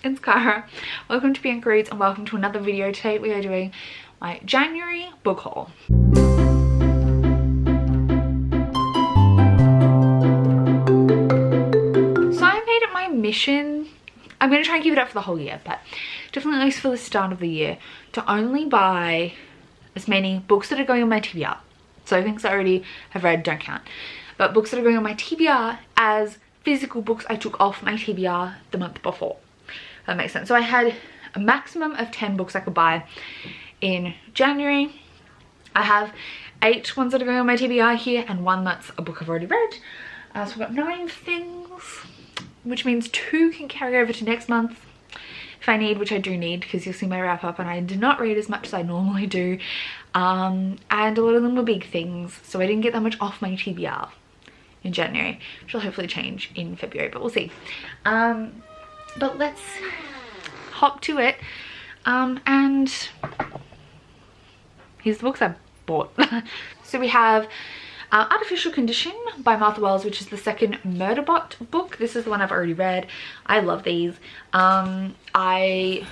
it's Cara. Welcome to Bianca Reads and welcome to another video. Today we are doing my January book haul. So I made it my mission, I'm going to try and keep it up for the whole year, but definitely at least for the start of the year, to only buy as many books that are going on my TBR. So things I already have read don't count, but books that are going on my TBR as physical books I took off my TBR the month before. That makes sense. So I had a maximum of 10 books I could buy in January. I have 8 ones that are going on my TBR here and 1 that's a book I've already read. So I've got 9 things, which means 2 can carry over to next month if I need, which I do need because you'll see my wrap up and I did not read as much as I normally do. And a lot of them were big things, so I didn't get that much off my TBR in January, which will hopefully change in February, but we'll see. But let's hop to it. And here's the books I bought. So we have Artificial Condition by Martha Wells, which is the second Murderbot book. This is the one I've already read. I love these. I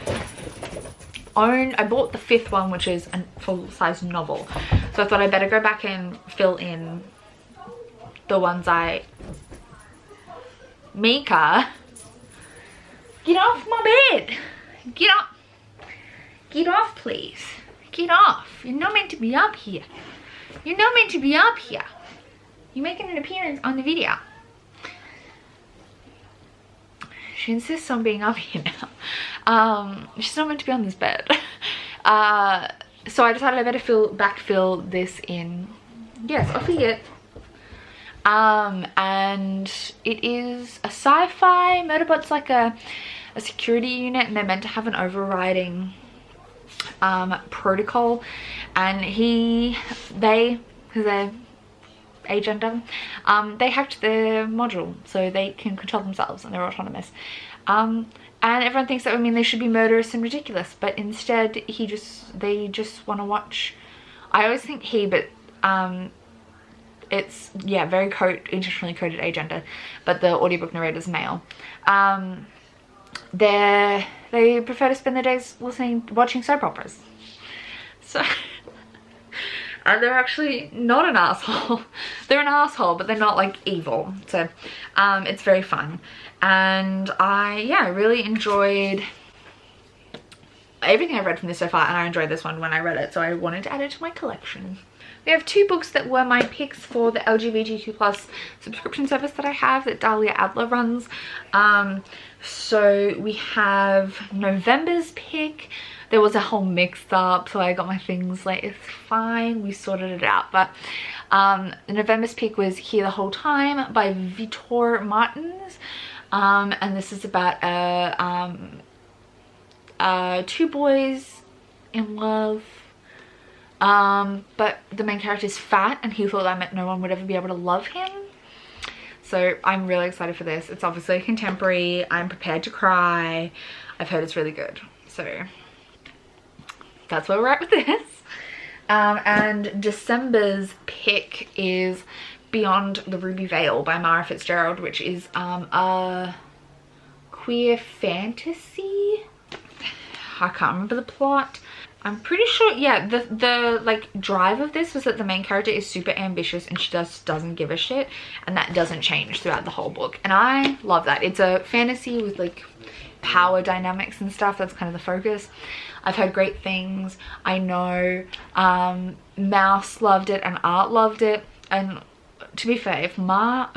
bought the 5th one, which is a full-size novel. So I thought I'd better go back and fill in the ones Mika, get off my bed. Get up. Get off, please. Get off. You're not meant to be up here. You're not meant to be up here. You're making an appearance on the video. She insists on being up here now. She's not meant to be on this bed. So I decided I better backfill this in. Yes, off you get. And it is a sci-fi. Murderbot's like a security unit, and they're meant to have an overriding protocol, and because they're agenda, they hacked their module so they can control themselves and they're autonomous. And everyone thinks that would mean they should be murderous and ridiculous, but instead they just want to watch. I always think he, but it's, yeah, very intentionally coded agenda, but the audiobook narrator's male. They prefer to spend their days watching soap operas. So, and they're actually not an asshole. They're an asshole, but they're not like evil. So, it's very fun. And I really enjoyed everything I've read from this so far, and I enjoyed this one when I read it, so I wanted to add it to my collection. We have 2 books that were my picks for the LGBTQ+ subscription service that I have, that Dahlia Adler runs. So we have November's pick. There was a whole mix-up, so I got my things late. It's fine, we sorted it out. But November's pick was Here the Whole Time by Vitor Martins. And this is about 2 boys in love. But the main character is fat, and he thought that meant no one would ever be able to love him. So I'm really excited for this. It's obviously contemporary. I'm prepared to cry. I've heard it's really good. So that's where we're at with this. And December's pick is Beyond the Ruby Veil by Mara Fitzgerald, which is a queer fantasy. I can't remember the plot. I'm pretty sure, yeah, the like drive of this was that the main character is super ambitious and she just doesn't give a shit, and that doesn't change throughout the whole book, and I love that. It's a fantasy with like power dynamics and stuff. That's kind of the focus. I've heard great things. I know Mouse loved it and Art loved it, and to be fair, if Mouse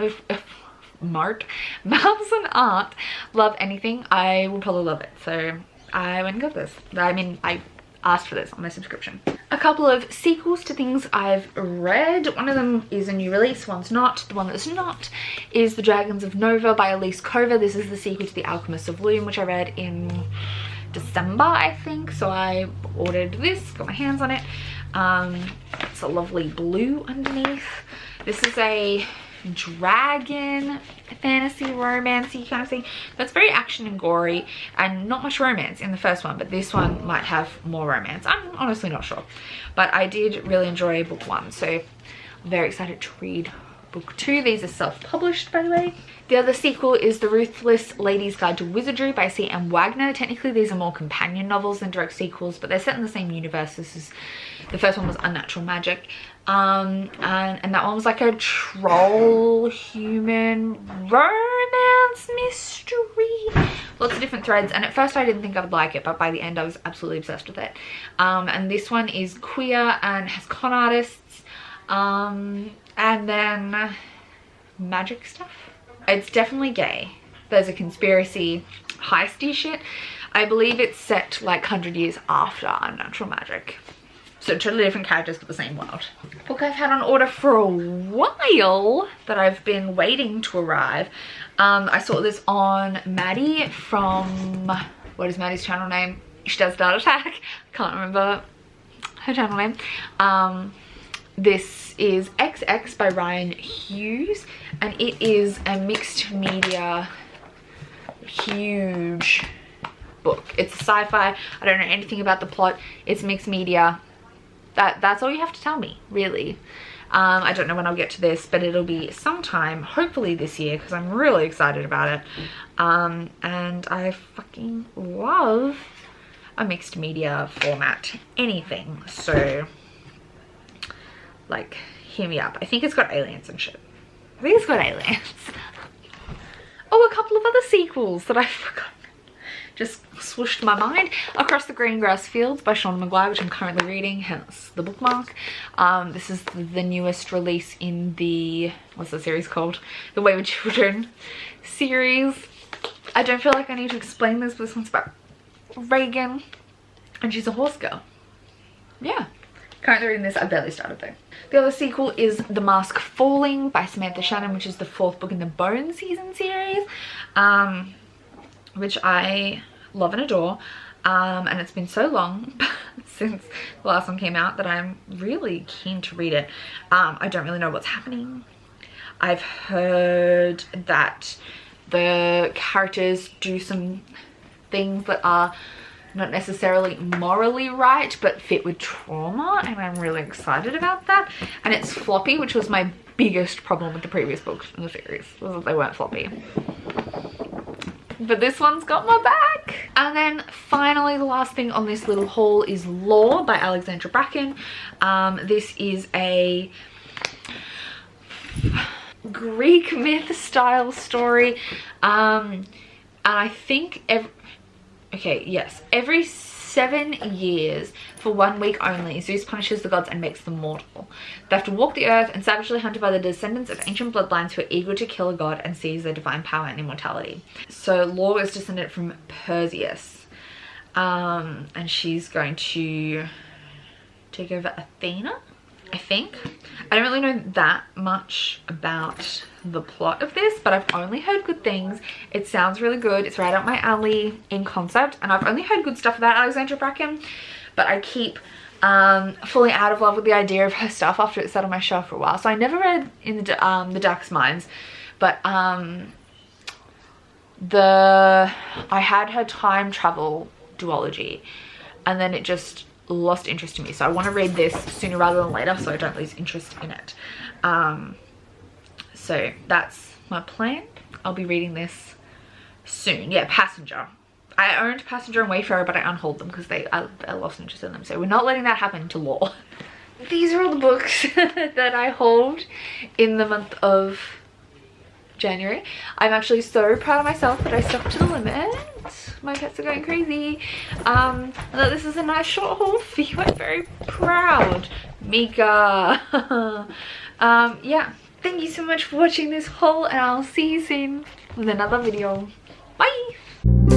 and Art love anything, I will probably love it. So I went and got this. I mean, I asked for this on my subscription. A couple of sequels to things I've read. One of them is a new release, one's not. The one that's not is The Dragons of Nova by Elise Cover. This is the sequel to The Alchemist of Loom, which I read in December, I think. So I ordered this, got my hands on it. It's a lovely blue underneath. This is a dragon fantasy romancy kind of thing that's very action and gory, and not much romance in the first one, but this one might have more romance. I'm honestly not sure, but I did really enjoy book 1, so I'm very excited to read book 2. These are self-published, by the way. The other sequel is The Ruthless Lady's Guide to Wizardry by C.M. Wagner. Technically, these are more companion novels than direct sequels, but they're set in the same universe. The first one was Unnatural Magic. And that one was like a troll human romance mystery. Lots of different threads, and at first I didn't think I would like it, but by the end I was absolutely obsessed with it. And this one is queer and has con artists, and then magic stuff. It's definitely gay. There's a conspiracy heisty shit. I believe it's set like 100 years after Unnatural Magic. So totally different characters but the same world. Book I've had on order for a while that I've been waiting to arrive. I saw this on Maddie from, what is Maddie's channel name? She does Dart Attack. Can't remember her channel name. This is XX by Ryan Hughes, and it is a mixed media huge book. It's a sci-fi. I don't know anything about the plot. It's mixed media. That's all you have to tell me, really. I don't know when I'll get to this, but it'll be sometime, hopefully this year, because I'm really excited about it. And I fucking love a mixed media format, anything. So, like, hear me up. I think it's got aliens and shit. I think it's got aliens. Oh, a couple of other sequels that I forgot. Just swooshed my mind. Across the Green Grass Fields by Sean Maguire, which I'm currently reading, hence the bookmark. This is the newest release in the, what's the series called? The Wayward Children series. I don't feel like I need to explain this, but this one's about Reagan, and she's a horse girl. Yeah. Currently reading this. I barely started though. The other sequel is The Mask Falling by Samantha Shannon, which is the 4th book in the Bone season series, which I love and adore. And it's been so long since the last one came out that I'm really keen to read it. I don't really know what's happening. I've heard that the characters do some things that are not necessarily morally right, but fit with trauma, and I'm really excited about that. And it's floppy, which was my biggest problem with the previous books in the series, was that they weren't floppy. But this one's got my back. And then finally, the last thing on this little haul is Law by Alexandra Bracken. This is a Greek myth style story. And I think every 7 years for 1 week only, Zeus punishes the gods and makes them mortal. They have to walk the earth and savagely hunted by the descendants of ancient bloodlines who are eager to kill a god and seize their divine power and immortality. So Law is descended from Perseus, and she's going to take over Athena, I think. I don't really know that much about the plot of this, but I've only heard good things. It sounds really good. It's right up my alley in concept, and I've only heard good stuff about Alexandra Bracken, but I keep falling out of love with the idea of her stuff after it sat on my shelf for a while. So I never read in the Darkest Minds, but I had her time travel duology, and then it just lost interest in me. So I want to read this sooner rather than later so I don't lose interest in it. So that's my plan. I'll be reading this soon. Yeah, Passenger. I owned Passenger and Wayfarer, but I unhauled them because I lost interest in them. So we're not letting that happen to Law. These are all the books that I hauled in the month of January. I'm actually so proud of myself that I stuck to the limit. My pets are going crazy. And that this is a nice short haul for you. I'm very proud. Mika. Yeah. Thank you so much for watching this haul, and I'll see you soon with another video. Bye!